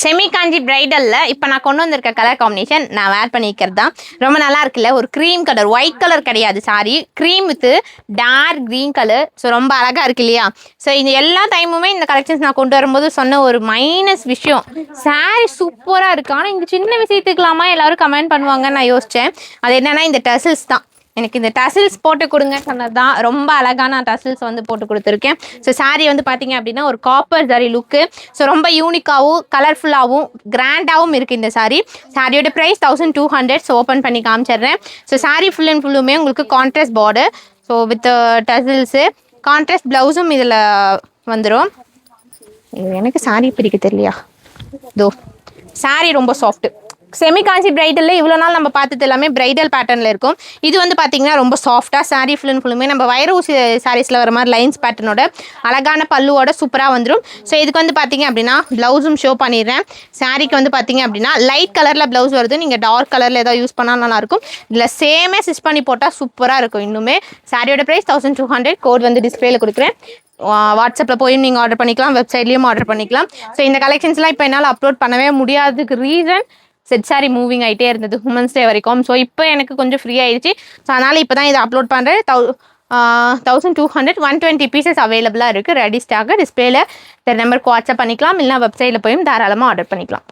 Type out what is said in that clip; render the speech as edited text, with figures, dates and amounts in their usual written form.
Semi காஞ்சி பிரைடல்ல இப்போ நான் கொண்டு வந்திருக்க கலர் காம்பினேஷன் நான் வேர் பண்ணிக்கிறது தான். ரொம்ப நல்லா இருக்குல்ல. ஒரு க்ரீம் கலர், ஒயிட் கலர் கிடையாது sorry, cream with dark green colour. So ரொம்ப அழகாக இருக்கு இல்லையா? ஸோ இந்த எல்லா டைமுமே இந்த கலெக்ஷன்ஸ் நான் கொண்டு வரும்போது சொன்ன ஒரு மைனஸ் விஷயம், சாரி சூப்பராக இருக்குது. ஆனால் இந்த சின்ன விஷயத்துக்கலாமா எல்லாரும் கமெண்ட் பண்ணுவாங்கன்னு நான் யோசித்தேன். அது என்னென்னா இந்த டசில்ஸ் தான். எனக்கு இந்த டசில்ஸ் போட்டு கொடுங்க சொன்னது தான். ரொம்ப அழகான டசில்ஸ் வந்து போட்டு கொடுத்துருக்கேன். ஸோ சாரீ வந்து பார்த்தீங்க அப்படின்னா ஒரு காப்பர் சாரி லுக்கு. ஸோ ரொம்ப யூனிக்காகவும் கலர்ஃபுல்லாகவும் கிராண்டாகவும் இருக்குது இந்த சாரீ. சாரியோட ப்ரைஸ் 1200. ஸோ ஓப்பன் பண்ணி காமிச்சிடுறேன். ஸோ சாரீ ஃபுல் அண்ட் ஃபுல்லுமே உங்களுக்கு contrast border, so with tassels, contrast ப்ளவுஸும் இதில் வந்துடும். எனக்கு சாரீ பிரிக்க தெரியலையா? தோ சாரீ ரொம்ப சாஃப்ட்டு. செமி காஞ்சி பிரைடலில் இவ்வளோ நாள் நம்ம பார்த்தது எல்லாமே பிரைடல் பேட்டர்னில் இருக்கும். இது வந்து பார்த்திங்கன்னா ரொம்ப சாஃப்டாக சாரீ ஃபுல் அண்ட் ஃபுல்லுமே நம்ம வைர ஊசி சாரீஸில் வர மாதிரி லைன்ஸ் பேட்டர்னோட அழகான பல்லுவோட சூப்பராக வந்துடும். ஸோ இதுக்கு வந்து பார்த்திங்க அப்படின்னா ப்ளவுஸும் ஷோ பண்ணிடுறேன். சாரீக்கு வந்து பார்த்திங்க அப்படின்னா லைட் கலரில் ப்ளவுஸ் வருது. நீங்கள் டார்க் கலரில் ஏதாவது யூஸ் பண்ணால் நல்லாயிருக்கும். இதில் சேமே ஸ்டிச் பண்ணி போட்டால் சூப்பராக இருக்கும். இன்னுமே சாரியோட ப்ரைஸ் 1200. கோட் வந்து டிஸ்பிளேல கொடுக்குறேன். வாட்ஸ்அப்பில் போய் நீங்கள் ஆர்டர் பண்ணிக்கலாம், வெப்சைட்லேயும் ஆர்டர் பண்ணிக்கலாம். ஸோ இந்த கலெக்ஷன்ஸ்லாம் இப்போ என்னால் அப்லோட் பண்ணவே முடியாததுக்கு ரீசன் செட் சாரி மூவிங் ஆகிட்டே இருந்தது உமன்ஸ் டே வரைக்கும். ஸோ இப்போ எனக்கு கொஞ்சம் ஃப்ரீ ஆயிடுச்சு. ஸோ அதனால் இப்போ தான் இதை அப்லோட் பண்ணுறேன். 1200 120 பீசஸ் அவைலபிளாக இருக்குது. ரெடி ஸ்டாக்கு டிஸ்பிளேல நம்பருக்கு வாட்ஸ்அப் பண்ணிக்கலாம், இல்லைனா வெப்சைட்டில் போயும் தாராளமாக ஆர்டர் பண்ணிக்கலாம்.